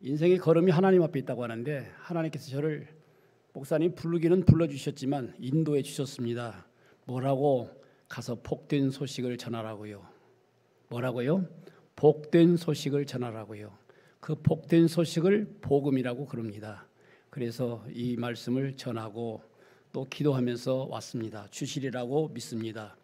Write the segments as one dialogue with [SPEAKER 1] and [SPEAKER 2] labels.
[SPEAKER 1] 인생의 걸음이 하나님 앞에 있다고 하는데 하나님께서 저를 목사님 부르기는 불러주셨지만 인도해 주셨습니다. 뭐라고? 가서 복된 소식을 전하라고요. 뭐라고요? 복된 소식을 전하라고요. 그 복된 소식을 복음이라고 그럽니다. 그래서 이 말씀을 전하고 또 기도하면서 왔습니다. 주시리라고 믿습니다.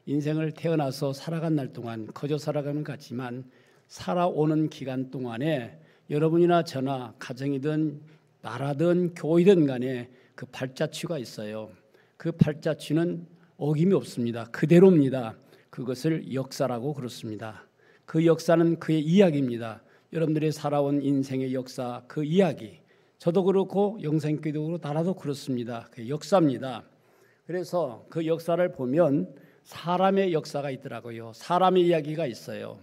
[SPEAKER 1] 인생을 태어나서 살아간 날 동안 거저 살아가는 것 같지만 살아오는 기간 동안에 여러분이나 저나 가정이든 나라든 교회든 간에 그 발자취가 있어요. 그 발자취는 어김이 없습니다. 그대로입니다. 그것을 역사라고 그렇습니다. 그 역사는 그의 이야기입니다. 여러분들이 살아온 인생의 역사, 그 이야기. 저도 그렇고 영생교회도 그렇고 나라도 그렇습니다. 그 역사입니다. 그래서 그 역사를 보면 사람의 역사가 있더라고요. 사람의 이야기가 있어요.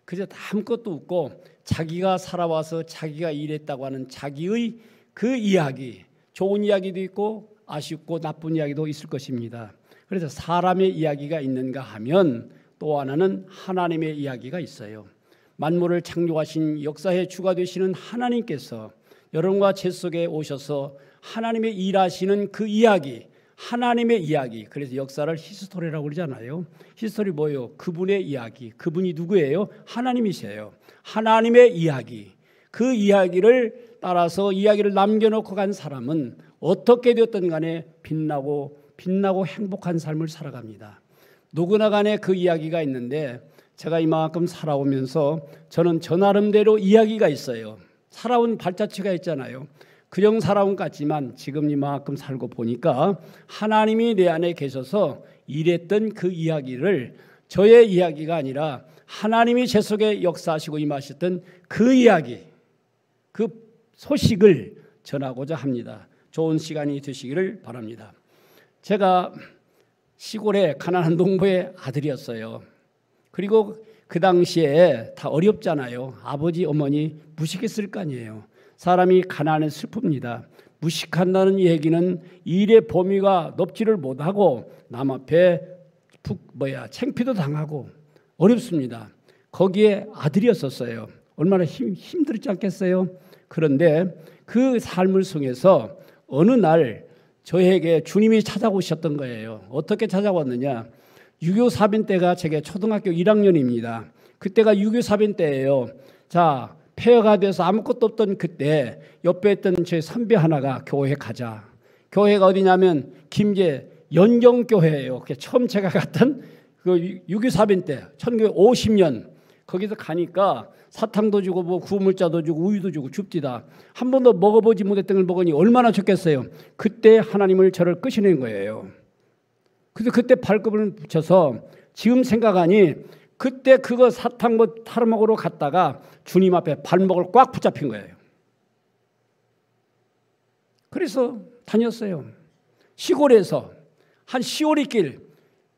[SPEAKER 1] 그저 아무것도 없고 자기가 살아와서 자기가 일했다고 하는 자기의 그 이야기, 좋은 이야기도 있고 아쉽고 나쁜 이야기도 있을 것입니다. 그래서 사람의 이야기가 있는가 하면 또 하나는 하나님의 이야기가 있어요. 만물을 창조하신 역사의 주가 되시는 하나님께서 여러분과 제 속에 오셔서 하나님의 일하시는 그 이야기, 하나님의 이야기. 그래서 역사를 히스토리라고 그러잖아요. 히스토리 뭐예요? 그분의 이야기. 그분이 누구예요? 하나님이세요. 하나님의 이야기. 그 이야기를 따라서 이야기를 남겨놓고 간 사람은 어떻게 되었든 간에 빛나고 행복한 삶을 살아갑니다. 누구나 간에 그 이야기가 있는데 제가 이만큼 살아오면서 저는 저 나름대로 이야기가 있어요. 살아온 발자취가 있잖아요. 그냥 살아온 것 같지만 지금 이만큼 살고 보니까 하나님이 내 안에 계셔서 일했던 그 이야기를 저의 이야기가 아니라 하나님이 제 속에 역사하시고 임하셨던 그 이야기, 그 소식을 전하고자 합니다. 좋은 시간이 되시기를 바랍니다. 제가 시골의 가난한 농부의 아들이었어요. 그리고 그 당시에 다 어렵잖아요. 아버지 어머니 무식했을 거 아니에요. 사람이 가난해 슬픕니다. 무식한다는 얘기는 일의 범위가 높지를 못하고 남 앞에 창피도 당하고 어렵습니다. 거기에 아들이었었어요. 얼마나 힘들지 않겠어요? 그런데 그 삶을 통해서 어느 날 저에게 주님이 찾아오셨던 거예요. 어떻게 찾아왔느냐? 6.25 사변 때가 제게 초등학교 1학년입니다. 그때가 6.25 사변 때예요. 자, 폐허가 돼서 아무것도 없던 그때 옆에 있던 제 선배 하나가 교회 가자. 교회가 어디냐면 김제 연경교회예요. 그게 처음 제가 갔던 그 6.25 사변 때 1950년 거기서 가니까 사탕도 주고 뭐 구물자도 주고 우유도 주고 줍디다. 한 번도 먹어보지 못했던 걸 먹으니 얼마나 좋겠어요. 그때 하나님을 저를 끄시는 거예요. 그래서 그때 발급을 붙여서 지금 생각하니 그때 그거 사탕 뭐 타러 먹으러 갔다가 주님 앞에 발목을 꽉 붙잡힌 거예요. 그래서 다녔어요. 시골에서 한 10월의 길,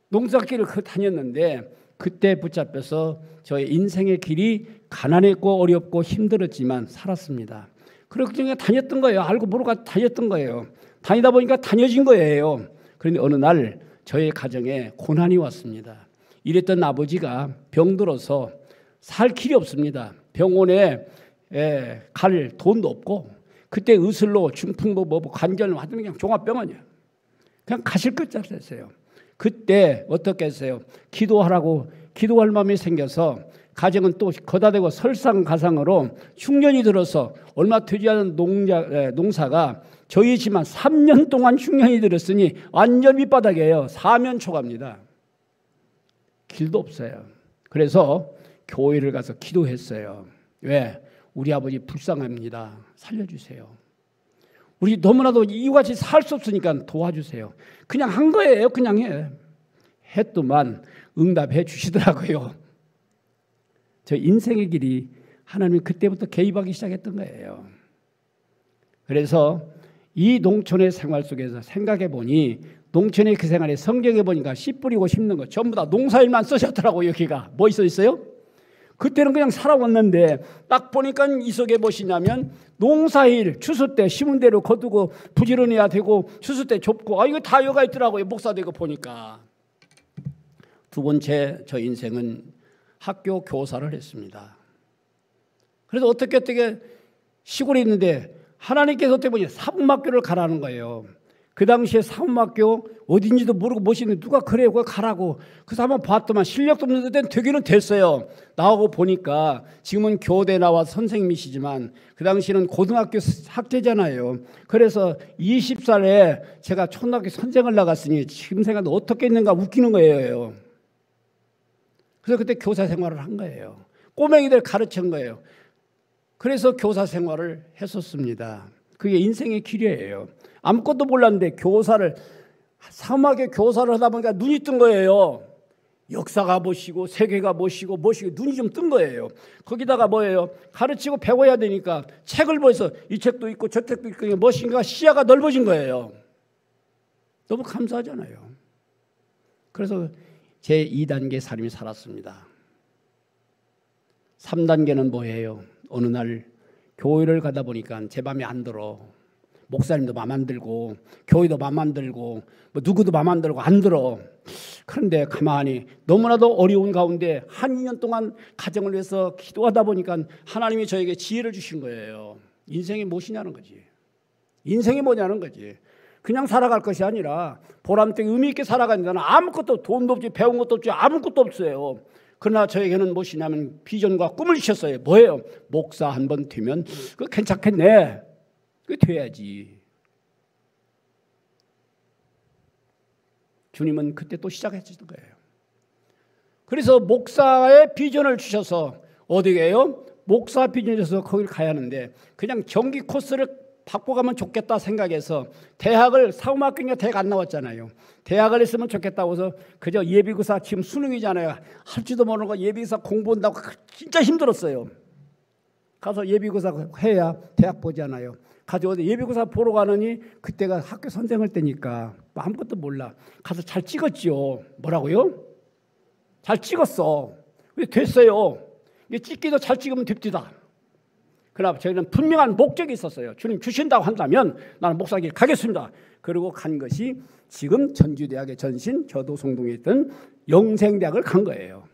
[SPEAKER 1] 농사길을 다녔는데 그때 붙잡혀서 저의 인생의 길이 가난했고 어렵고 힘들었지만 살았습니다. 그렇게 그냥 다녔던 거예요. 알고 모르고 다녔던 거예요. 다니다 보니까 다녀진 거예요. 그런데 어느 날 저의 가정에 고난이 왔습니다. 이랬던 아버지가 병들어서 살 길이 없습니다. 병원에 갈 돈도 없고 그때 의술로 중풍도 뭐 관절 하더니 그냥 종합병원이에요. 그냥 가실 것도 없었어요. 그때 어떻게 했어요? 기도할 마음이 생겨서 가정은 또 거다대고 설상가상으로 흉년이 들어서 얼마 되지 않은 농사가 저희 집만 3년 동안 흉년이 들었으니 완전 밑바닥이에요. 사면초가입니다. 길도 없어요. 그래서 교회를 가서 기도했어요. 왜? 우리 아버지 불쌍합니다. 살려주세요. 우리 너무나도 이같이 살 수 없으니까 도와주세요. 그냥 한 거예요. 그냥 해. 했더만 응답해 주시더라고요. 저 인생의 길이 하나님이 그때부터 개입하기 시작했던 거예요. 그래서 이 농촌의 생활 속에서 생각해 보니 농촌의 그 생활에 성경에 보니까 씨 뿌리고 심는 거 전부 다 농사일만 쓰셨더라고요. 여기가 뭐 있어요? 그때는 그냥 살아왔는데 딱 보니까 이 속에 무엇이냐면 농사일 추수 때 심은 대로 거두고 부지런해야 되고 추수 때 좁고 이거 다 여가 있더라고요. 목사 되고 보니까. 두 번째 저 인생은 학교 교사를 했습니다. 그래서 어떻게 시골에 있는데 하나님께서 어떻게 보니 사범학교를 가라는 거예요. 그 당시에 사범학교 어딘지도 모르고 멋있는데 누가 그래 그거 가라고. 그래서 한번 봤더만 실력도 없는 데는 되기는 됐어요. 나오고 보니까 지금은 교대 나와 선생님이시지만 그 당시에는 고등학교 학제잖아요. 그래서 20살에 제가 초등학교 선생을 나갔으니 지금 생각도 어떻게 있는가 웃기는 거예요. 그래서 그때 교사 생활을 한 거예요. 꼬맹이들 가르친 거예요. 그래서 교사 생활을 했었습니다. 그게 인생의 길이에요. 아무것도 몰랐는데 사막의 교사를 하다 보니까 눈이 뜬 거예요. 역사가 무엇이고 세계가 무엇이고 눈이 좀 뜬 거예요. 거기다가 뭐예요? 가르치고 배워야 되니까 책을 보면서 이 책도 있고 저 책도 있고 무엇인가 시야가 넓어진 거예요. 너무 감사하잖아요. 그래서 제 2단계 삶이 살았습니다. 3단계는 뭐예요? 어느 날 교회를 가다 보니까 제 맘에 안 들어. 목사님도 맘 안 들고 교회도 맘 안 들고 뭐 누구도 맘 안 들고 안 들어. 그런데 가만히 너무나도 어려운 가운데 한 2년 동안 가정을 위해서 기도하다 보니까 하나님이 저에게 지혜를 주신 거예요. 인생이 무엇이냐는 거지. 인생이 뭐냐는 거지. 그냥 살아갈 것이 아니라 보람되게 의미 있게 살아가는 데는 아무것도 돈도 없지 배운 것도 없지 아무것도 없어요. 그러나 저에게는 무엇이냐면 비전과 꿈을 주셨어요. 뭐예요? 목사 한 번 되면 그거 괜찮겠네. 그게 돼야지. 주님은 그때 또 시작하시는 거예요. 그래서 목사의 비전을 주셔서 어디 가요? 목사 비전을 주셔서 거기를 가야 하는데 그냥 정기 코스를 바꿔가면 좋겠다 생각해서 대학을 사범학교니까 대학 안 나왔잖아요. 대학을 했으면 좋겠다고 해서 그저 예비고사 지금 수능이잖아요. 할지도 모르는 거 예비고사 공부한다고 진짜 힘들었어요. 가서 예비고사 해야 대학 보잖아요. 가서 어디 예비고사 보러 가느니 그때가 학교 선생할 때니까 아무것도 몰라. 가서 잘 찍었지요. 뭐라고요? 잘 찍었어. 왜 됐어요. 이게 찍기도 잘 찍으면 됩니다. 그러나 저희는 분명한 목적이 있었어요. 주님 주신다고 한다면 나는 목사길 가겠습니다. 그리고 간 것이 지금 전주대학의 전신 저도송동에 있던 영생대학을 간 거예요.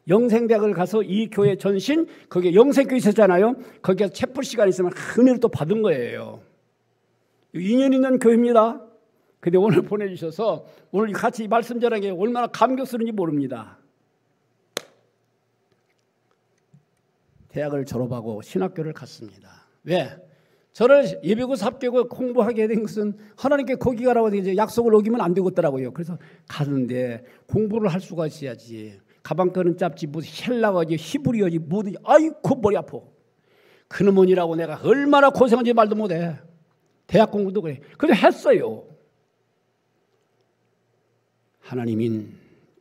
[SPEAKER 1] 영생대학을 가서 이 교회 전신 거기에 영생교회 있었잖아요. 거기에 채플 시간 있으면 은혜를 또 받은 거예요. 인연 있는 교회입니다. 근데 오늘 보내주셔서 오늘 같이 말씀 전하는 게 얼마나 감격스러운지 모릅니다. 대학을 졸업하고 신학교를 갔습니다. 왜? 저를 예비고사 합격을 공부하게 된 것은 하나님께 거기 가라고 이제 약속을 어기면 안 되겠더라고요. 그래서 가는데 공부를 할 수가 있어야지. 가방끈은 짧지 무슨 헬라어지 히브리어지 뭐든지 아이고 머리 아파. 그놈은이라고 내가 얼마나 고생한지 말도 못해. 대학 공부도 그래. 그래서 했어요. 하나님인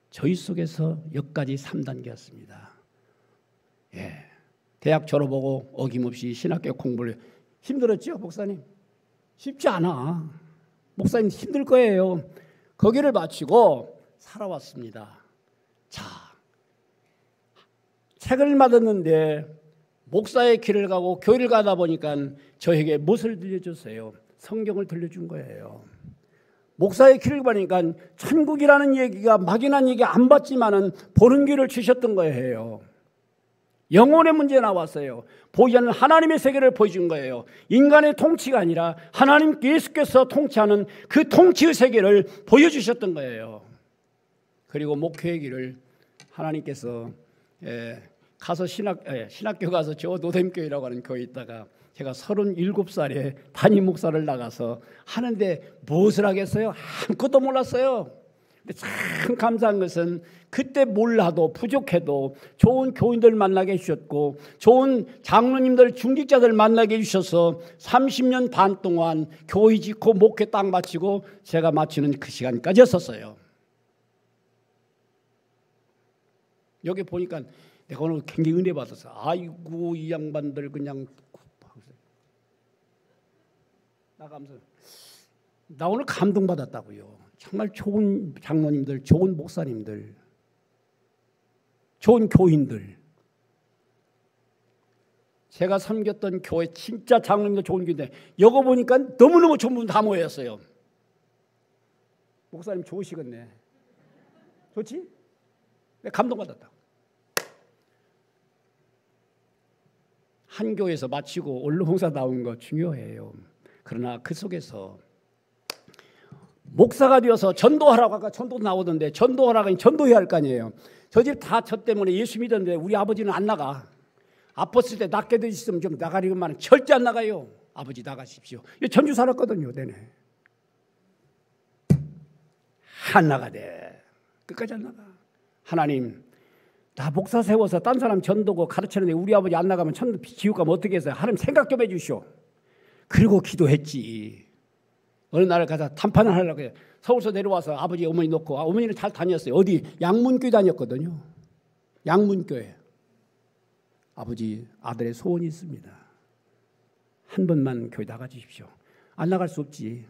[SPEAKER 1] 저희 속에서 여기까지 3단계였습니다. 예. 대학 졸업하고 어김없이 신학교 공부를 힘들었죠, 목사님? 쉽지 않아. 목사님 힘들 거예요. 거기를 마치고 살아왔습니다. 자, 책을 받았는데 목사의 길을 가고 교회를 가다 보니까 저에게 무엇을 들려줬어요? 성경을 들려준 거예요. 목사의 길을 가니까 천국이라는 얘기가 막연한 얘기 안 받지만은 보는 길을 주셨던 거예요. 영혼의 문제 나왔어요. 보이지 않는 하나님의 세계를 보여준 거예요. 인간의 통치가 아니라 하나님 예수께서 통치하는 그 통치의 세계를 보여주셨던 거예요. 그리고 목회의 길을 하나님께서 가서 신학교 가서 저 노뎀교회라고 하는 교회에 있다가 제가 37살에 담임 목사를 나가서 하는데 무엇을 하겠어요? 아무것도 몰랐어요. 근데 참 감사한 것은 그때 몰라도 부족해도 좋은 교인들 만나게 해주셨고 좋은 장로님들 중직자들 만나게 해주셔서 30년 반 동안 교회 짓고 목회 딱 마치고 제가 마치는 그 시간까지였었어요. 여기 보니까 내가 오늘 굉장히 은혜 받았어. 아이고 이 양반들 그냥 나가면서 나 오늘 감동받았다고요. 정말 좋은 장로님들, 좋은 목사님들, 좋은 교인들. 제가 섬겼던 교회 진짜 장로님들 좋은 교인데 여기 보니까 너무너무 좋은 분 다 모였어요. 목사님 좋으시겠네. 좋지? 내가 감동받았다. 한 교회에서 마치고 원로봉사 나온 거 중요해요. 그러나 그 속에서 목사가 되어서 전도하라고 아까 전도 나오던데 전도하라고 전도해야 할 거 아니에요. 저 집 다 저 때문에 예수 믿었는데 우리 아버지는 안 나가. 아팠을 때 낫게 있으면 좀 나가리고만 절대 안 나가요. 아버지 나가십시오. 전주 살았거든요. 내내. 안 나가대. 끝까지 안 나가. 하나님 나 목사 세워서 딴 사람 전도고 가르치는데 우리 아버지 안 나가면 천국 지옥 가면 어떻게 해서요? 하나님 생각 좀 해주시오. 그리고 기도했지. 어느 날 가서 단판을 하려고 해요. 서울서 내려와서 아버지 어머니 놓고 어머니는 잘 다녔어요. 어디 양문교회 다녔거든요. 양문교회. 아버지 아들의 소원이 있습니다. 한 번만 교회 나가주십시오. 안 나갈 수 없지.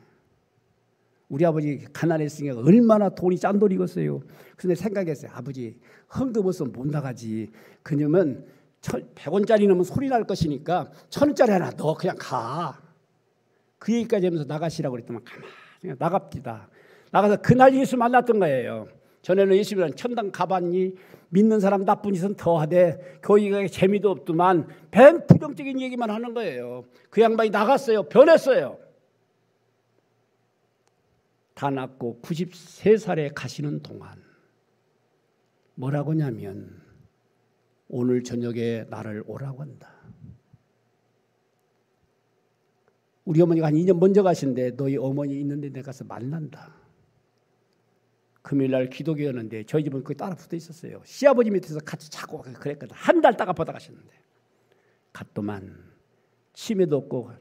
[SPEAKER 1] 우리 아버지 가난했으니까 얼마나 돈이 짠돌이겠어요. 그래서 생각했어요. 아버지 헌금 없으면 못 나가지. 그러면 100원짜리 넣으면 소리 날 것이니까 1000원짜리 하나 넣어 그냥 가. 그 얘기까지 하면서 나가시라고 그랬더니 가만히 나갑디다. 나가서 그날 예수 만났던 거예요. 전에는 예수님은 천당 가봤니? 믿는 사람 나쁜 짓은 더하되 교회가 재미도 없더만 뱀 부정적인 얘기만 하는 거예요. 그 양반이 나갔어요. 변했어요. 다 낳고 93살에 가시는 동안 뭐라고 하냐면 오늘 저녁에 나를 오라고 한다. 우리 어머니가 한 2년 먼저 가신데 너희 어머니 있는데 내가 가서 만난다. 금요일날 기도교였는데 저희 집은 거기 따라 붙어 있었어요. 시아버지 밑에서 같이 자고 그랬거든. 한 달 따가 보다 가셨는데 갔더만 치매도 없고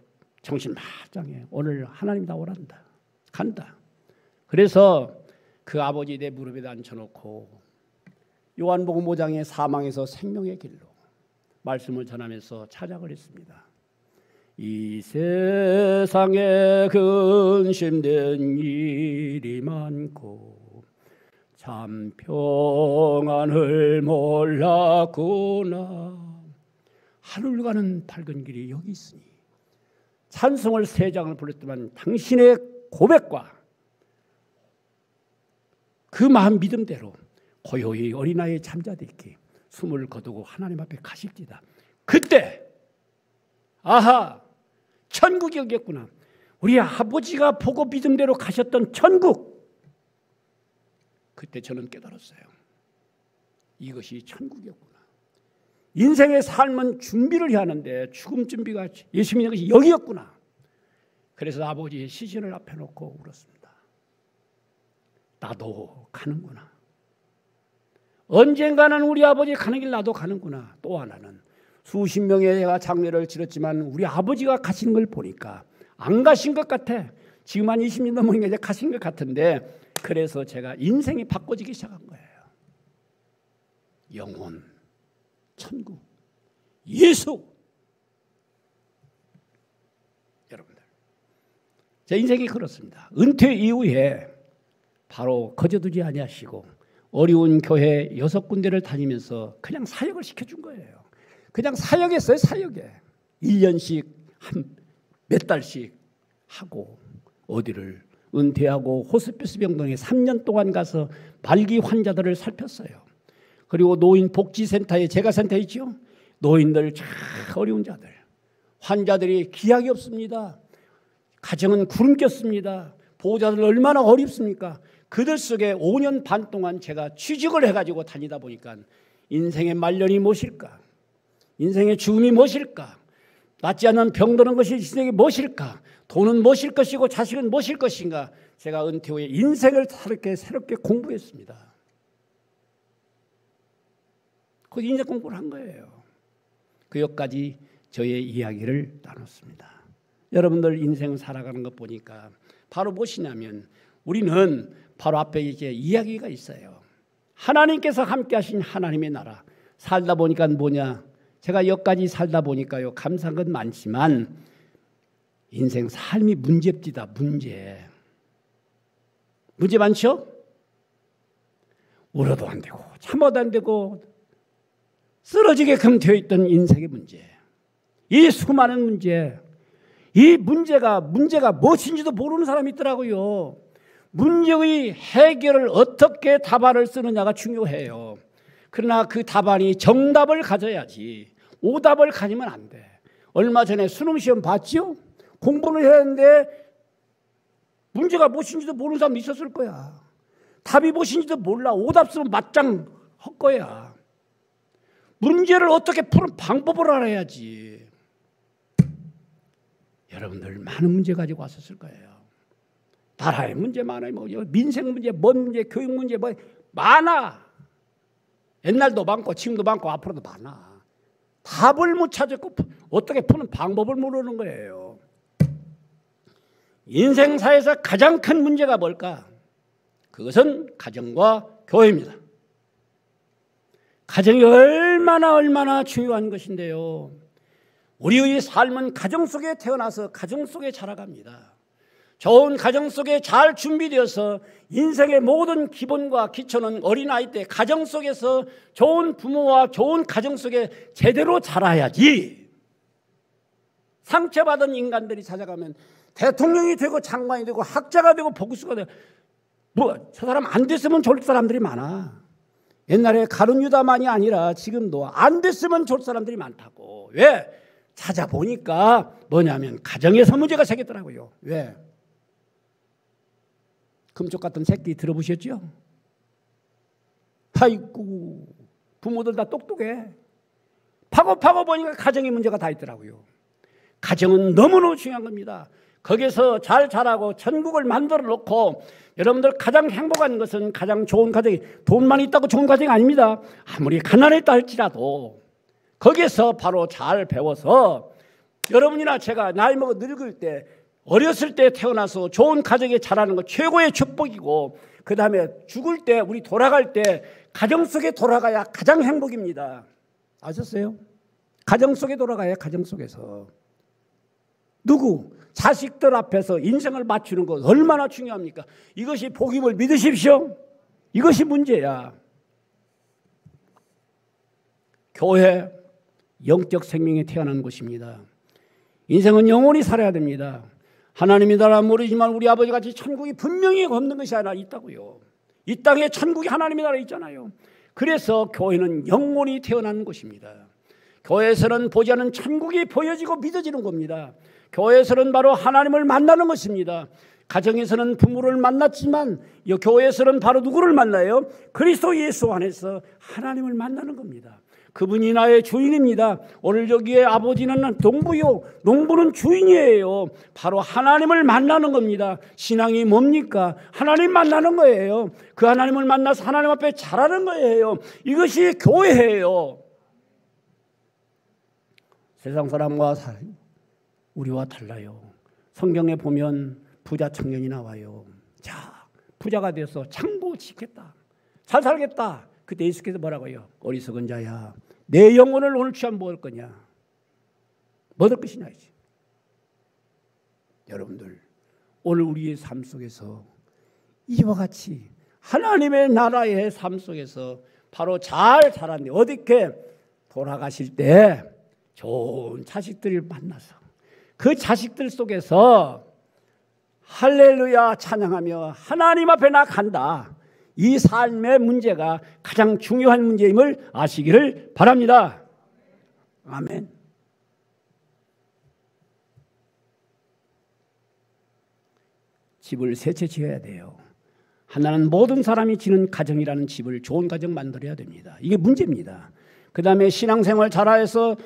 [SPEAKER 1] 정신 말짱해. 오늘 하나님 나오란다. 간다. 그래서 그 아버지 내 무릎에 앉혀놓고 요한복음 5장의 사망에서 생명의 길로 말씀을 전하면서 찬양을 했습니다. 이 세상에 근심된 일이 많고 참 평안을 몰랐구나. 하늘 가는 밝은 길이 여기 있으니 찬송을 3장을 불렀지만 당신의 고백과 그 마음 믿음대로 고요히 어린아이의 잠자들기 숨을 거두고 하나님 앞에 가실지다. 그때 아하 천국이 여기였구나. 우리 아버지가 보고 믿음대로 가셨던 천국. 그때 저는 깨달았어요. 이것이 천국이었구나. 인생의 삶은 준비를 해야 하는데 죽음 준비가 예수 믿는 것이 여기였구나. 그래서 아버지의 시신을 앞에 놓고 울었습니다. 나도 가는구나. 언젠가는 우리 아버지 가는 길 나도 가는구나. 또 하나는 수십 명의 장례를 치렀지만 우리 아버지가 가시는 걸 보니까 안 가신 것 같아. 지금 한 20년 넘은 게 이제 가신 것 같은데 그래서 제가 인생이 바꿔지기 시작한 거예요. 영혼, 천국, 예수. 여러분들 제 인생이 그렇습니다. 은퇴 이후에 바로 거저두지 아니하시고 어려운 교회 6군데를 다니면서 그냥 사역을 시켜준 거예요. 그냥 사역했어요. 사역에 1년씩 한 몇 달씩 하고 어디를 은퇴하고 호스피스 병동에 3년 동안 가서 말기 환자들을 살폈어요. 그리고 노인 복지센터에 제가 센터 있죠. 노인들 참 어려운 자들 환자들이 기약이 없습니다. 가정은 구름 꼈습니다. 보호자들 얼마나 어렵습니까? 그들 속에 5년 반 동안 제가 취직을 해가지고 다니다 보니까 인생의 말년이 무엇일까? 인생의 죽음이 무엇일까? 낫지 않는 병드는 것이 인생이 무엇일까? 돈은 무엇일 것이고 자식은 무엇일 것인가? 제가 은퇴 후에 인생을 새롭게 공부했습니다. 그 인생 공부를 한 거예요. 그 여기까지 저의 이야기를 나눴습니다. 여러분들 인생 살아가는 것 보니까 바로 무엇이냐면 우리는 바로 앞에 이제 이야기가 있어요. 하나님께서 함께 하신 하나님의 나라. 살다 보니까 뭐냐? 제가 여기까지 살다 보니까요. 감사한 건 많지만 인생 삶이 문제입니다. 문제 많죠? 울어도 안 되고 참아도 안 되고 쓰러지게끔 되어 있던 인생의 문제. 이 수많은 문제. 이 문제가 무엇인지도 모르는 사람이 있더라고요. 문제의 해결을 어떻게 답안을 쓰느냐가 중요해요. 그러나 그 답안이 정답을 가져야지 오답을 가지면 안 돼. 얼마 전에 수능시험 봤죠? 공부를 해야 하는데 문제가 무엇인지도 모르는 사람 있었을 거야. 답이 무엇인지도 몰라. 오답 쓰면 맞짱 할 거야. 문제를 어떻게 푸는 방법을 알아야지. 여러분들 많은 문제 가지고 왔었을 거예요. 나라의 문제 많아요. 뭐 민생 문제, 뭔 문제, 교육 문제 뭐 많아. 옛날도 많고 지금도 많고 앞으로도 많아. 답을 못 찾았고 어떻게 푸는 방법을 모르는 거예요. 인생사에서 가장 큰 문제가 뭘까? 그것은 가정과 교회입니다. 가정이 얼마나 중요한 것인데요. 우리의 삶은 가정 속에 태어나서 가정 속에 자라갑니다. 좋은 가정 속에 잘 준비되어서 인생의 모든 기본과 기초는 어린아이 때 가정 속에서 좋은 부모와 좋은 가정 속에 제대로 자라야지. 상처받은 인간들이 찾아가면 대통령이 되고 장관이 되고 학자가 되고 복수가 되고 뭐 저 사람 안 됐으면 좋을 사람들이 많아. 옛날에 가룟 유다만이 아니라 지금도 안 됐으면 좋을 사람들이 많다고. 왜? 찾아보니까 뭐냐면 가정에서 문제가 생겼더라고요. 왜? 금쪽 같은 새끼 들어보셨죠? 아이고 부모들 다 똑똑해. 파고 보니까 가정의 문제가 다 있더라고요. 가정은 너무너무 중요한 겁니다. 거기서 잘 자라고 천국을 만들어 놓고 여러분들 가장 행복한 것은 가장 좋은 가정이 돈만 있다고 좋은 가정이 아닙니다. 아무리 가난했다 할지라도 거기서 바로 잘 배워서 여러분이나 제가 나이 먹어 늙을 때 어렸을 때 태어나서 좋은 가정에 자라는 거 최고의 축복이고 그 다음에 죽을 때 우리 돌아갈 때 가정 속에 돌아가야 가장 행복입니다. 아셨어요? 가정 속에 돌아가야 가정 속에서 누구? 자식들 앞에서 인생을 맞추는 것 얼마나 중요합니까? 이것이 복임을 믿으십시오. 이것이 문제야. 교회, 영적 생명에 태어난 곳입니다. 인생은 영원히 살아야 됩니다. 하나님이 나라 모르지만 우리 아버지같이 천국이 분명히 없는 것이 하나 있다고요. 이 땅에 천국이 하나님의 나라에 있잖아요. 그래서 교회는 영원히 태어난 곳입니다. 교회에서는 보지 않은 천국이 보여지고 믿어지는 겁니다. 교회에서는 바로 하나님을 만나는 것입니다. 가정에서는 부모를 만났지만 이 교회에서는 바로 누구를 만나요? 그리스도 예수 안에서 하나님을 만나는 겁니다. 그분이 나의 주인입니다. 오늘 여기에 아버지는 농부요, 농부는 주인이에요. 바로 하나님을 만나는 겁니다. 신앙이 뭡니까? 하나님 만나는 거예요. 그 하나님을 만나서 하나님 앞에 자라는 거예요. 이것이 교회예요. 세상 사람과 우리와 달라요. 성경에 보면 부자 청년이 나와요. 자, 부자가 되어서 창고 짓겠다. 잘 살겠다. 그때 예수께서 뭐라고 해요? 어리석은 자야, 내 영혼을 오늘 취한 뭐 할 거냐? 뭐 할 것이냐 이제. 여러분들 오늘 우리의 삶 속에서 이와 같이 하나님의 나라의 삶 속에서 바로 잘 자랐는데 어떻게 돌아가실 때 좋은 자식들을 만나서 그 자식들 속에서 할렐루야 찬양하며 하나님 앞에 나간다. 이 삶의 문제가 가장 중요한 문제임을 아시기를 바랍니다. 아멘. 집을 세 채 지어야 돼요. 하나는 모든 사람이 지는 가정이라는 집을 좋은 가정 만들어야 됩니다. 이게 문제입니다. 그 다음에 신앙생활 잘해서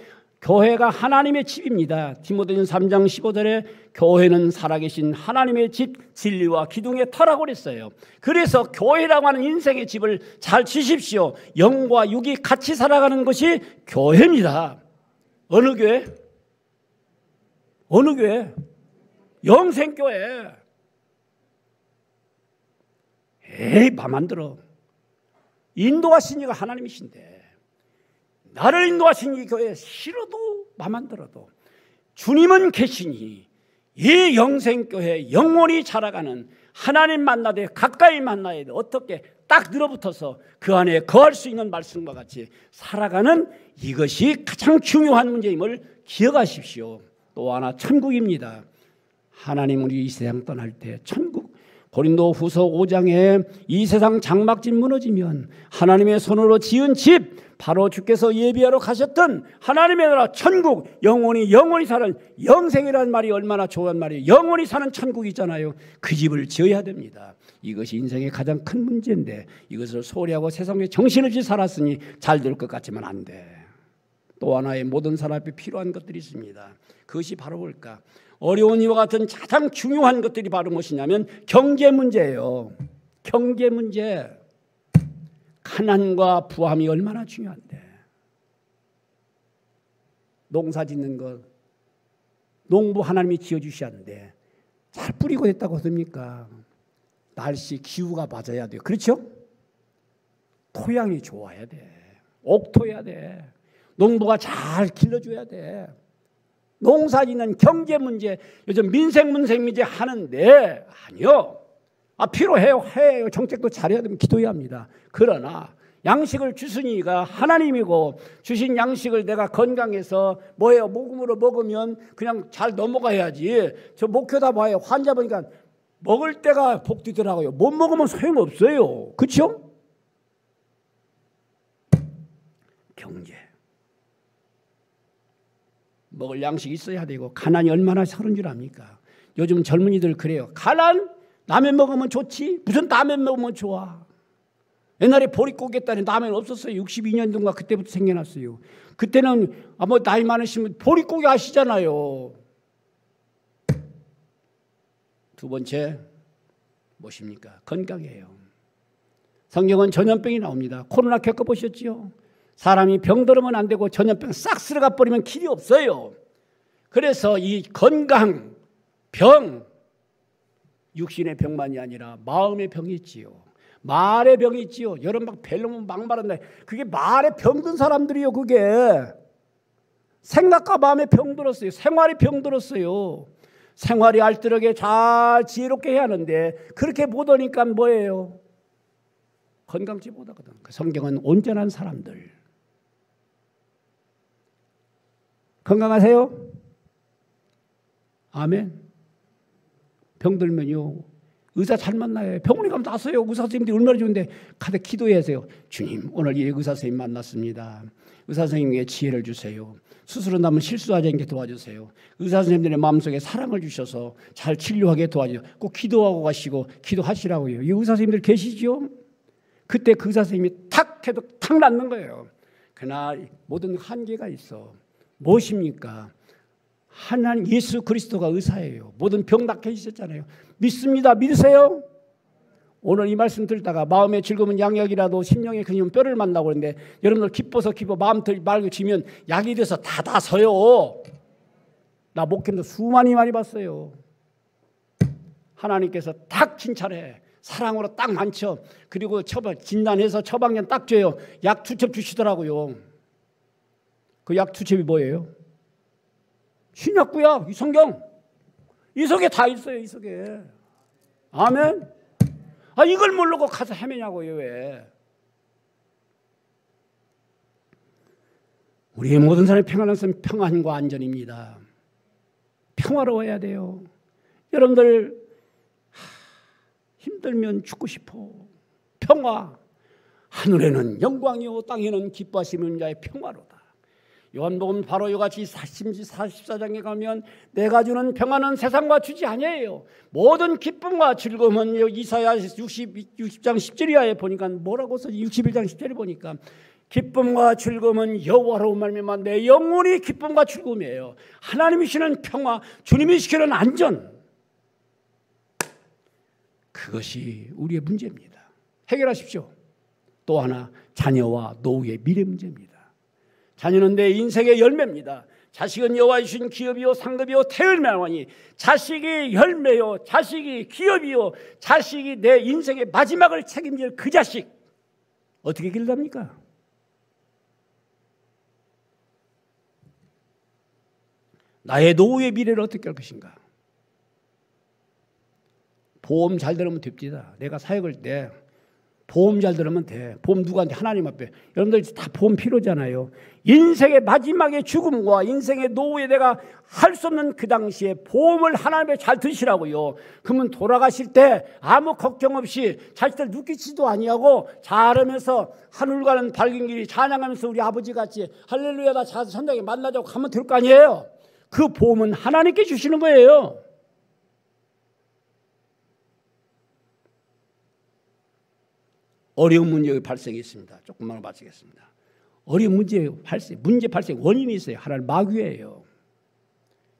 [SPEAKER 1] 교회가 하나님의 집입니다. 디모데전서 3장 15절에 교회는 살아계신 하나님의 집, 진리와 기둥의 터라고 그랬어요. 그래서 교회라고 하는 인생의 집을 잘 지십시오. 영과 육이 같이 살아가는 것이 교회입니다. 어느 교회? 어느 교회? 영생교회. 에이, 맘 안 들어. 인도하신 이가 하나님이신데 나를 인도하신 이 교회 싫어도 맘 안 들어도 주님은 계시니 이 영생교회 영원히 자라가는 하나님 만나되 가까이 만나야 돼. 어떻게 딱 늘어붙어서 그 안에 거할 수 있는 말씀과 같이 살아가는 이것이 가장 중요한 문제임을 기억하십시오. 또 하나 천국입니다. 하나님 우리 이 세상 떠날 때 천국 고린도후서 5장에 이 세상 장막집 무너지면 하나님의 손으로 지은 집, 바로 주께서 예비하러 가셨던 하나님의 나라 천국, 영원히 사는 영생이라는 말이 얼마나 좋은 말이에요. 영원히 사는 천국이 있잖아요. 그 집을 지어야 됩니다. 이것이 인생의 가장 큰 문제인데 이것을 소홀히 하고 세상에 정신없이 살았으니 잘 될 것 같지만 안 돼. 또 하나의 모든 사람이 필요한 것들이 있습니다. 그것이 바로 뭘까? 어려운 이와 같은 가장 중요한 것들이 바로 무엇이냐면 경제 문제예요. 경제 문제. 가난과 부함이 얼마나 중요한데. 농사 짓는 것, 농부 하나님이 지어주셨는데 잘 뿌리고 됐다고 합니까? 날씨, 기후가 맞아야 돼요. 그렇죠? 토양이 좋아야 돼. 옥토해야 돼. 농부가 잘 길러줘야 돼. 농사 짓는 경제 문제, 요즘 민생 문제 하는데 아니요. 필요해요. 해요. 정책도 잘해야 되면 기도해야 합니다. 그러나 양식을 주시니가 하나님이고 주신 양식을 내가 건강해서 뭐예요? 모금으로 먹으면 그냥 잘 넘어가야지. 저 목회다 봐요. 환자 보니까 먹을 때가 복되더라고요. 못 먹으면 소용없어요. 그렇죠? 경제. 먹을 양식이 있어야 되고 가난이 얼마나 서른 줄 압니까? 요즘 젊은이들 그래요. 가난? 라면 먹으면 좋지? 무슨 라면 먹으면 좋아? 옛날에 보릿고기 했다니 라면 없었어요. 62년도인가 그때부터 생겨났어요. 그때는 뭐 나이 많으시면 보릿고기 아시잖아요. 두 번째 무엇입니까? 건강이에요. 성경은 전염병이 나옵니다. 코로나 겪어보셨지요? 사람이 병들으면 안 되고 전염병 싹 쓸어가 버리면 길이 없어요. 그래서 이 건강, 병, 육신의 병만이 아니라 마음의 병이 있지요. 말의 병이 있지요. 여러분 막 벨로면 막말한다. 그게 말에 병든 사람들이요. 그게 생각과 마음에 병들었어요. 생활이 병들었어요. 생활이 알뜰하게 잘 지혜롭게 해야 하는데 그렇게 못하니까 뭐예요? 건강지 못하거든. 성경은 온전한 사람들. 건강하세요? 아멘. 병들면요 의사 잘 만나요. 병원에 가면 나서요. 의사 선생님들이 얼마나 좋은데 가서 기도해야 하세요. 주님 오늘 이 의사 선생님 만났습니다. 의사 선생님에게 지혜를 주세요. 수술은 나면 실수하지 않게 도와주세요. 의사 선생님들의 마음속에 사랑을 주셔서 잘 치료하게 도와주세요. 꼭 기도하고 가시고 기도하시라고요. 이 의사 선생님들 계시죠? 그때 그 의사 선생님이 탁 해도 탁 낫는 거예요. 그러나 모든 한계가 있어. 무엇입니까? 하나님 예수 그리스도가 의사예요. 모든 병 낫게 해주셨잖아요. 믿습니다. 믿으세요? 오늘 이 말씀 듣다가 마음의 즐거움은 양약이라도 심령의 근육은 뼈를 만나고 그러는데 여러분들 기뻐서 기뻐 마음 말고 지면 약이 돼서 다 나서요. 나 목회도 수많이 많이 봤어요. 하나님께서 딱 칭찬해. 사랑으로 딱 만져. 그리고 진단해서 처방전 딱 줘요. 약 투첩 주시더라고요. 그 약 투첩이 뭐예요? 신약구약, 이 성경. 이 속에 다 있어요. 이 속에. 아멘. 이걸 모르고 가서 헤매냐고요. 왜? 우리의 모든 사람의 평안한 것은 평안과 안전입니다. 평화로워야 돼요. 여러분들 힘들면 죽고 싶어. 평화. 하늘에는 영광이요 땅에는 기뻐하시는 자의 평화로다. 요한복음 바로 이같이 44장에 가면 내가 주는 평안은 세상과 주지 아니에요. 모든 기쁨과 즐거움은 이사야 60장 10절에 보니까 뭐라고 써지? 61장 10절에 보니까 기쁨과 즐거움은 여호와로 말미암아 내 영혼이 기쁨과 즐거움이에요. 하나님이 주시는 평화, 주님이 시키는 안전, 그것이 우리의 문제입니다. 해결하십시오. 또 하나 자녀와 노후의 미래 문제입니다. 자녀는 내 인생의 열매입니다. 자식은 여호와 주신 기업이요 상급이요 태을명하니 자식이 열매요 자식이 기업이요 자식이 내 인생의 마지막을 책임질 그 자식 어떻게 길답니까? 나의 노후의 미래를 어떻게 할 것인가? 보험 잘 들으면 됩니다. 내가 사역할 때 보험 잘 들으면 돼. 보험 누구한테? 하나님 앞에. 여러분들 다 보험 필요잖아요. 인생의 마지막에 죽음과 인생의 노후에 내가 할 수 없는 그 당시에 보험을 하나님에 잘 드시라고요. 그러면 돌아가실 때 아무 걱정 없이 자식들 눕기지도 아니하고 잘하면서 하늘 가는 밝은 길이 찬양하면서 우리 아버지같이 할렐루야 나 자서 천당에 만나자고 가면 될 거 아니에요. 그 보험은 하나님께 주시는 거예요. 어려운 문제가 발생했습니다. 조금만 마치겠습니다. 어려운 문제 발생 원인이 있어요. 하나는 마귀예요.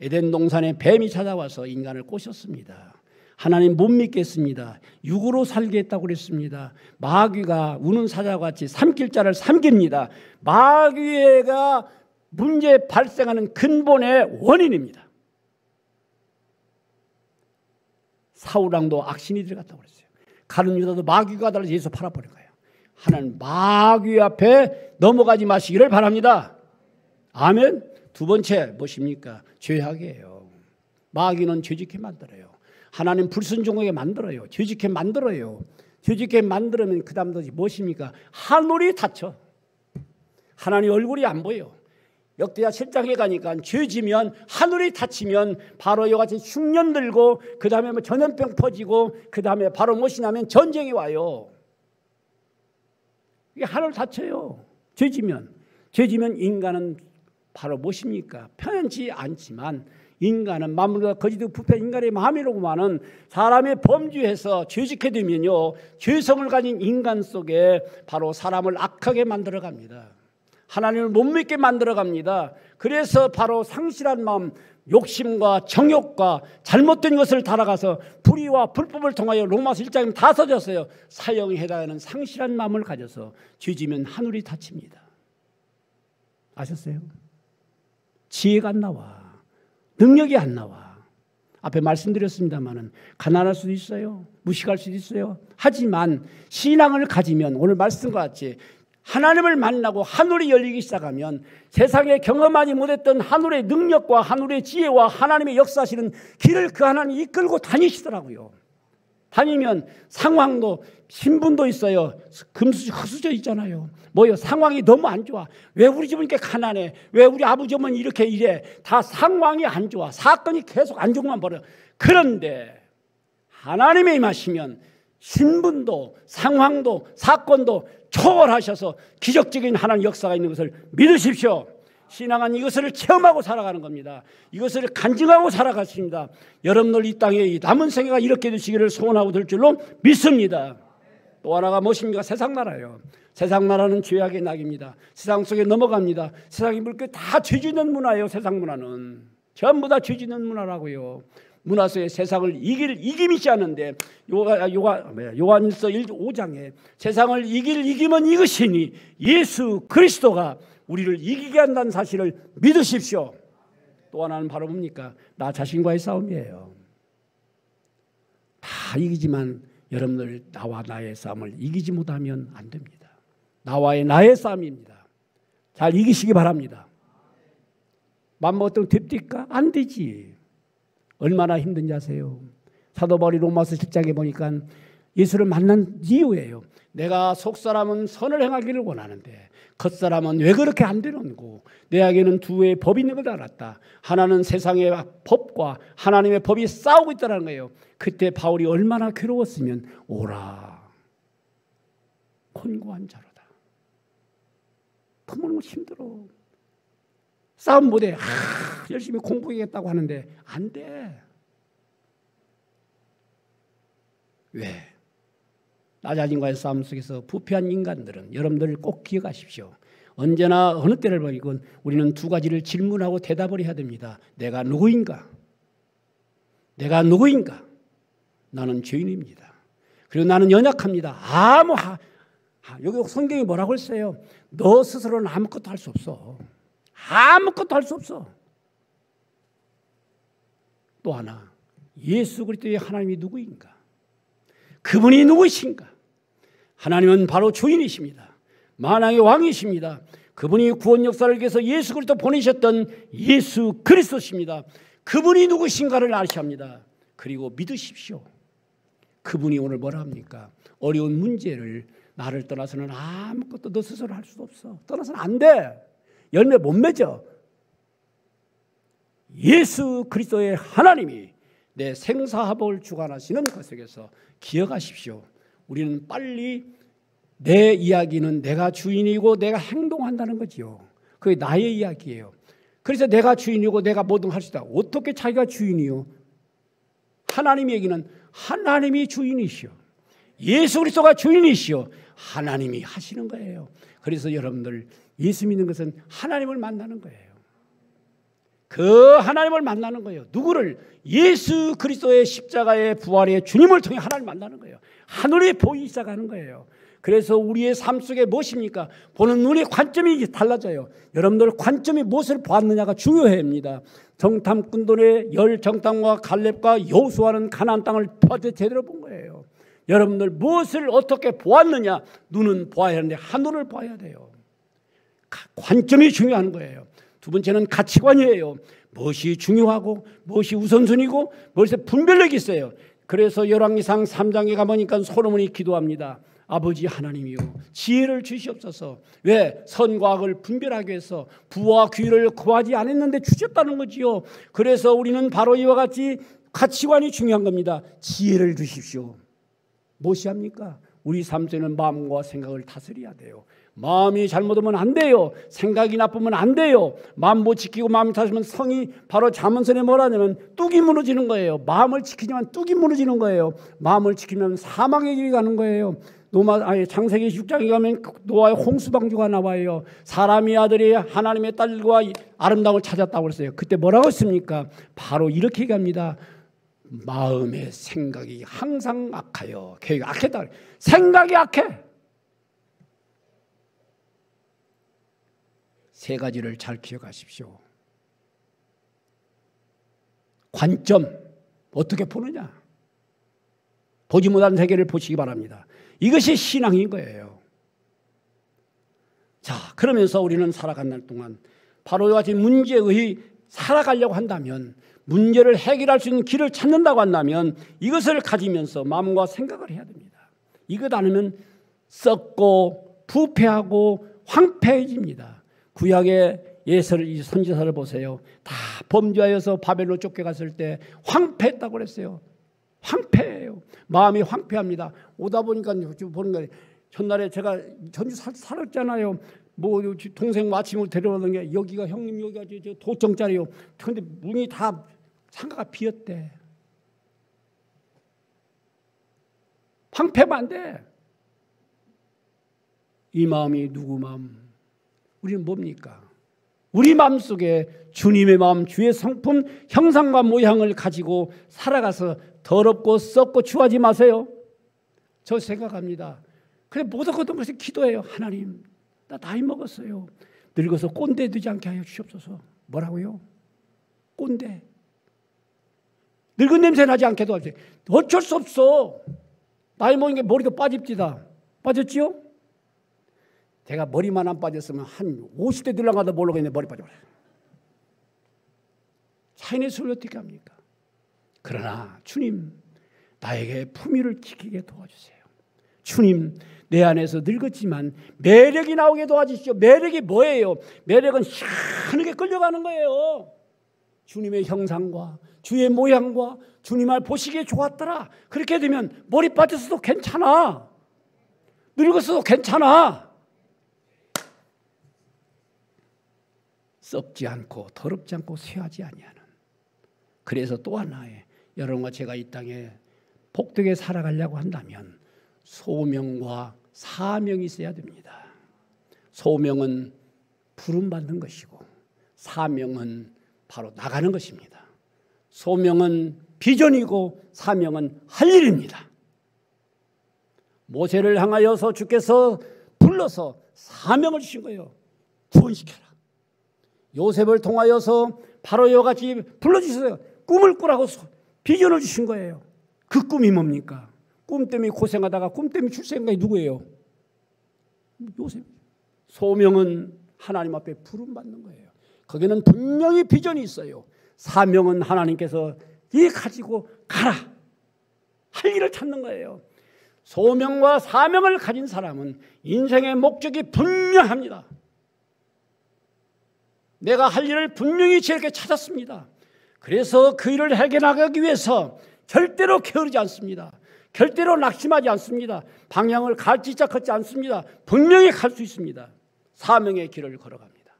[SPEAKER 1] 에덴 동산에 뱀이 찾아와서 인간을 꼬셨습니다. 하나님 못 믿겠습니다. 육으로 살겠다고 그랬습니다. 마귀가 우는 사자와 같이 삼킬 자를 삼깁니다. 마귀가 문제 발생하는 근본의 원인입니다. 사울왕도 악신이 들어갔다고 그랬어요. 가룟 유다도 마귀가 달라서 예수 팔아버린 거예요. 하나님 마귀 앞에 넘어가지 마시기를 바랍니다. 아멘. 두 번째 무엇입니까? 죄악이에요. 마귀는 죄짓게 만들어요. 하나님 불순종하게 만들어요. 죄짓게 만들어요. 죄짓게 만들면 그 다음도 무엇입니까? 하늘이 닫혀. 하나님 얼굴이 안 보여. 역대하 7장에 가니까 죄지면 하늘이 닫히면 바로 이같이 흉년 들고 그 다음에 뭐 전염병 퍼지고 그 다음에 바로 무엇이 나면 전쟁이 와요. 이게 하늘 닫혀요. 죄지면 인간은 바로 무엇입니까? 편치 않지만 인간은 만물과 거짓되고 부패 인간의 마음이로구만은 사람의 범죄해서 죄짓게 되면요 죄성을 가진 인간 속에 바로 사람을 악하게 만들어갑니다. 하나님을 못 믿게 만들어갑니다. 그래서 바로 상실한 마음, 욕심과 정욕과 잘못된 것을 달아가서 불의와 불법을 통하여 로마서 1장에 다 써졌어요. 사형에 해당하는 상실한 마음을 가져서 죄지면 하늘이 닫힙니다. 아셨어요? 지혜가 안 나와. 능력이 안 나와. 앞에 말씀드렸습니다마는 가난할 수도 있어요. 무식할 수도 있어요. 하지만 신앙을 가지면 오늘 말씀과 같이 하나님을 만나고 하늘이 열리기 시작하면 세상에 경험하지 못했던 하늘의 능력과 하늘의 지혜와 하나님의 역사하시는 길을 그 하나님이 이끌고 다니시더라고요. 다니면 상황도 신분도 있어요. 금수저 있잖아요. 뭐요? 상황이 너무 안 좋아. 왜 우리 집은 이렇게 가난해? 왜 우리 아버지 어머니 이렇게 이래? 다 상황이 안 좋아. 사건이 계속 안 좋으면 벌어. 그런데 하나님의 임하시면 신분도 상황도 사건도 초월하셔서 기적적인 하나님 역사가 있는 것을 믿으십시오. 신앙은 이것을 체험하고 살아가는 겁니다. 이것을 간증하고 살아갔습니다. 여러분들 이 땅에 남은 생애가 이렇게 되시기를 소원하고 될 줄로 믿습니다. 또 하나가 무엇입니까? 세상 나라예요. 세상 나라는 죄악의 낙입니다. 세상 속에 넘어갑니다. 세상의 물결 다 죄짓는 문화예요. 세상 문화는 전부 다 죄짓는 문화라고요. 문화 속에 세상을 이김이 있지 않은데 요한일서 5장에 세상을 이기면 이것이니 예수 그리스도가 우리를 이기게 한다는 사실을 믿으십시오. 또 하나는 바로 뭡니까? 나 자신과의 싸움이에요. 다 이기지만 여러분들 나와 나의 싸움을 이기지 못하면 안 됩니다. 나와의 나의 싸움입니다. 잘 이기시기 바랍니다. 맘먹었던 됩니까? 안 되지. 얼마나 힘든지 아세요? 사도 바울이 로마서 10장에 보니까 예수를 만난 이유예요. 내가 속사람은 선을 행하기를 원하는데 겉사람은 왜 그렇게 안 되는고 내에게는 두 개의 법이 있는 걸 알았다. 하나는 세상의 법과 하나님의 법이 싸우고 있다는 거예요. 그때 바울이 얼마나 괴로웠으면 오라 곤고한 자로다. 너무 힘들어. 싸움 못해. 열심히 공부하겠다고 하는데 안 돼. 왜? 나 자신과의 싸움 속에서 부패한 인간들은 여러분들 꼭 기억하십시오. 언제나 어느 때를 보이건 우리는 두 가지를 질문하고 대답을 해야 됩니다. 내가 누구인가? 내가 누구인가? 나는 죄인입니다. 그리고 나는 연약합니다. 여기 성경이 뭐라고 했어요? 너 스스로는 아무것도 할 수 없어. 아무것도 할 수 없어. 또 하나, 예수 그리스도의 하나님이 누구인가? 그분이 누구이신가? 하나님은 바로 주인이십니다. 만왕의 왕이십니다. 그분이 구원 역사를 위해서 예수 그리스도 보내셨던 예수 그리스도십니다. 그분이 누구신가를 아셔야 합니다. 그리고 믿으십시오. 그분이 오늘 뭐라 합니까? 어려운 문제를 나를 떠나서는 아무것도 너 스스로 할 수도 없어. 떠나서는 안 돼. 열매 못 맺어. 예수 그리스도의 하나님이 내 생사화복을 주관하시는 것에서 기억하십시오. 우리는 빨리 내 이야기는 내가 주인이고 내가 행동한다는 거지요. 그게 나의 이야기예요. 그래서 내가 주인이고 내가 뭐든 할 수 있다. 어떻게 자기가 주인이요? 하나님 얘기는 하나님이 주인이시오. 예수 그리스도가 주인이시오. 하나님이 하시는 거예요. 그래서 여러분들 예수 믿는 것은 하나님을 만나는 거예요. 그 하나님을 만나는 거예요. 누구를? 예수 그리스도의 십자가의 부활의 주님을 통해 하나님을 만나는 거예요. 하늘에 보이기 시작하는 거예요. 그래서 우리의 삶 속에 무엇입니까? 보는 눈의 관점이 달라져요. 여러분들 관점이 무엇을 보았느냐가 중요합니다. 정탐꾼들의 열 정탐과 갈렙과 여호수아는 가나안 땅을 제대로 본 거예요. 여러분들 무엇을 어떻게 보았느냐? 눈은 보아야 하는데 하늘을 봐야 돼요. 관점이 중요한 거예요. 두 번째는 가치관이에요. 무엇이 중요하고 무엇이 우선순위고 무엇에 분별력이 있어요. 그래서 열왕기상 3장에 가보니까 솔로몬이 기도합니다. 아버지 하나님이요 지혜를 주시옵소서. 왜? 선과 악을 분별하기 위해서 부와 귀를 구하지 않았는데 주셨다는 거지요. 그래서 우리는 바로 이와 같이 가치관이 중요한 겁니다. 지혜를 주십시오. 무엇이 합니까? 우리 삶 속에는 마음과 생각을 다스려야 돼요. 마음이 잘못하면 안 돼요. 생각이 나쁘면 안 돼요. 마음 못 지키고 마음이 다스리면 성이 바로 잠언서에 뭐라냐면 뚝이 무너지는 거예요. 마음을 지키지만 뚝이 무너지는 거예요. 마음을 지키면 사망의 길이 가는 거예요. 창세기 6장에 가면 노아의 홍수방주가 나와요. 사람의 아들이 하나님의 딸과 아름다움을 찾았다고 그랬어요. 그때 뭐라고 했습니까? 바로 이렇게 얘기합니다. 마음의 생각이 항상 악하여 계획이 악했다. 생각이 악해. 세 가지를 잘 기억하십시오. 관점 어떻게 보느냐? 보지 못한 세계를 보시기 바랍니다. 이것이 신앙인 거예요. 자, 그러면서 우리는 살아가는 동안 바로 이와 같이 문제의 살아가려고 한다면 문제를 해결할 수 있는 길을 찾는다고 한다면 이것을 가지면서 마음과 생각을 해야 됩니다. 이것 아니면 썩고 부패하고 황폐해집니다. 구약의 선지서를 보세요. 다 범죄하여서 바벨론 쫓겨갔을 때 황폐했다고 그랬어요. 황폐해요. 마음이 황폐합니다. 오다 보니까 보는 거예요. 전날에 제가 전주 살았잖아요. 뭐 동생 마침을 데려오는 게 여기가 형님 여기가 저 도청짜리요. 그런데 문이 다 상가가 비었대. 황폐하면 안 돼. 이 마음이 누구 마음? 우리는 뭡니까? 우리 마음속에 주님의 마음, 주의 성품, 형상과 모양을 가지고 살아가서 더럽고 썩고 추하지 마세요. 저 생각합니다. 그래 모든 것을 기도해요. 하나님, 나 나이 먹었어요. 늙어서 꼰대 되지 않게 하여 주시옵소서. 뭐라고요? 꼰대. 늙은 냄새 나지 않게 도와주세요. 어쩔 수 없어. 나이 먹은 게 머리도 빠집디다. 빠졌지요? 제가 머리만 안 빠졌으면 한 50대 들어가도 모르겠네. 머리 빠져버려요. 차인의 술을 어떻게 합니까? 그러나 주님, 나에게 품위를 지키게 도와주세요. 주님, 내 안에서 늙었지만 매력이 나오게 도와주시오. 매력이 뭐예요? 매력은 희한하게 끌려가는 거예요. 주님의 형상과 주의 모양과 주님을 보시기에 좋았더라. 그렇게 되면 머리 빠졌어도 괜찮아. 늙었어도 괜찮아. 썩지 않고 더럽지 않고 쇠하지 아니하는. 그래서 또 하나의 여러분과 제가 이 땅에 복되게 살아가려고 한다면 소명과 사명이 있어야 됩니다. 소명은 부름받는 것이고 사명은 바로 나가는 것입니다. 소명은 비전이고 사명은 할 일입니다. 모세를 향하여서 주께서 불러서 사명을 주신 거예요. 구원시켜라. 요셉을 통하여서 바로 이와 같이 불러주셨어요. 꿈을 꾸라고 비전을 주신 거예요. 그 꿈이 뭡니까? 꿈 때문에 고생하다가 꿈 때문에 출생한 누구예요? 요셉. 소명은 하나님 앞에 부름받는 거예요. 거기는 분명히 비전이 있어요. 사명은 하나님께서 이 가지고 가라 할 일을 찾는 거예요. 소명과 사명을 가진 사람은 인생의 목적이 분명합니다. 내가 할 일을 분명히 저렇게 찾았습니다. 그래서 그 일을 해결하기 위해서 절대로 게으르지 않습니다. 절대로 낙심하지 않습니다. 방향을 갈지자 걷지 않습니다. 분명히 갈 수 있습니다. 사명의 길을 걸어갑니다.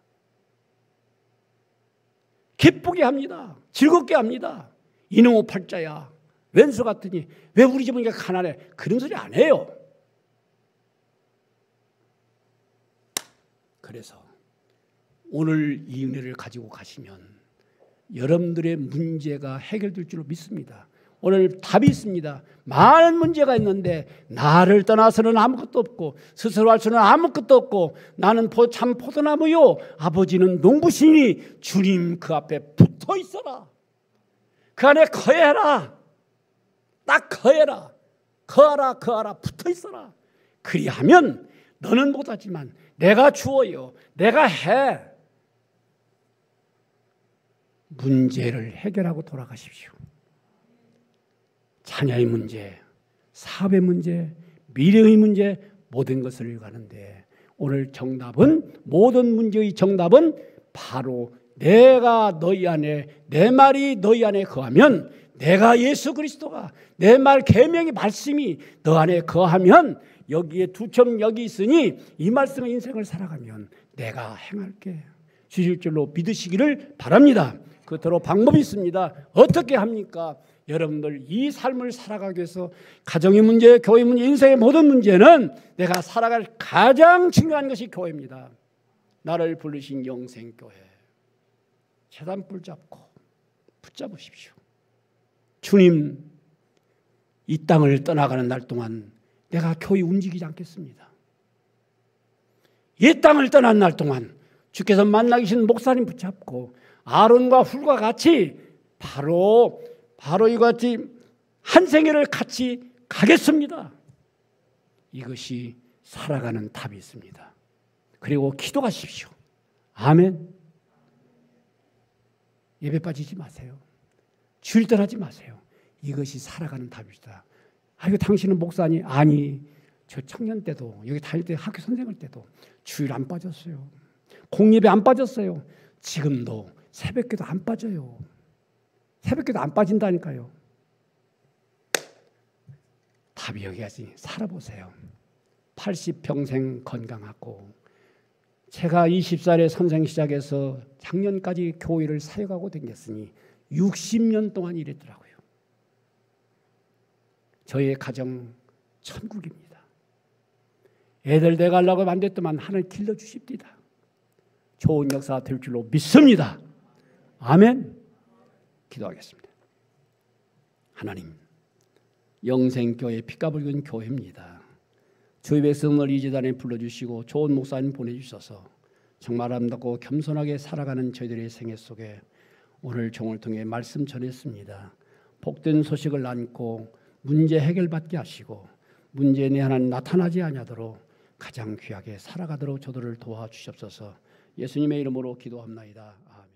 [SPEAKER 1] 기쁘게 합니다. 즐겁게 합니다. 이놈의 팔자야, 왼수 같으니 왜 우리 집은 이렇게 가난해? 그런 소리 안 해요. 그래서 오늘 이 은혜를 가지고 가시면 여러분들의 문제가 해결될 줄로 믿습니다. 오늘 답이 있습니다. 많은 문제가 있는데 나를 떠나서는 아무것도 없고 스스로 할 수는 아무것도 없고 나는 참 포도나무요 아버지는 농부시니 주님 그 앞에 붙어 있어라. 그 안에 거해라. 딱 거해라. 거하라 붙어 있어라. 그리하면 너는 못하지만 내가 주어요. 내가 해. 문제를 해결하고 돌아가십시오. 자녀의 문제, 사업의 문제, 미래의 문제 모든 것을 가는데 오늘 정답은 모든 문제의 정답은 바로 내가 너희 안에 내 말이 너희 안에 거하면 내가 예수 그리스도가 내 말 계명의 말씀이 너 안에 거하면 여기에 두 점 여기 있으니 이 말씀의 인생을 살아가면 내가 행할게 주실 줄로 믿으시기를 바랍니다. 그대로 방법이 있습니다. 어떻게 합니까? 여러분들 이 삶을 살아가기 위해서 가정의 문제, 교회 문제, 인생의 모든 문제는 내가 살아갈 가장 중요한 것이 교회입니다. 나를 부르신 영생교회 재단불 잡고 붙잡으십시오. 주님 이 땅을 떠나가는 날 동안 내가 교회 움직이지 않겠습니다. 이 땅을 떠난 날 동안 주께서 만나 계신 목사님 붙잡고 아론과 훌과 같이 바로 이같이 한 생애를 같이 가겠습니다. 이것이 살아가는 답이 있습니다. 그리고 기도하십시오. 아멘. 예배 빠지지 마세요. 주일 떠나지 마세요. 이것이 살아가는 답이다. 이거 당신은 목사니? 아니, 저 청년 때도 여기 다닐 때 학교 선생할 때도 주일 안 빠졌어요. 공예배 안 빠졌어요. 지금도 새벽기도 안 빠져요. 새벽기도 안 빠진다니까요. 답이 여기까지 살아보세요. 80평생 건강하고 제가 20살에 선생 시작해서 작년까지 교회를 사역하고 다녔으니 60년 동안 일했더라고요. 저의 가정 천국입니다. 애들 돼가려고 만들었더만 하나님 길러주십니다. 좋은 역사 될 줄로 믿습니다. 아멘. 기도하겠습니다. 하나님, 영생교회 피가 붉은 교회입니다. 주의 백성을 이 제단에 불러주시고 좋은 목사님 보내주셔서 정말 아름답고 겸손하게 살아가는 저희들의 생애 속에 오늘 종을 통해 말씀 전했습니다. 복된 소식을 안고 문제 해결받게 하시고 문제 내 하나님 나타나지 아니하도록 가장 귀하게 살아가도록 저들을 도와주시옵소서. 예수님의 이름으로 기도합나이다. 아멘.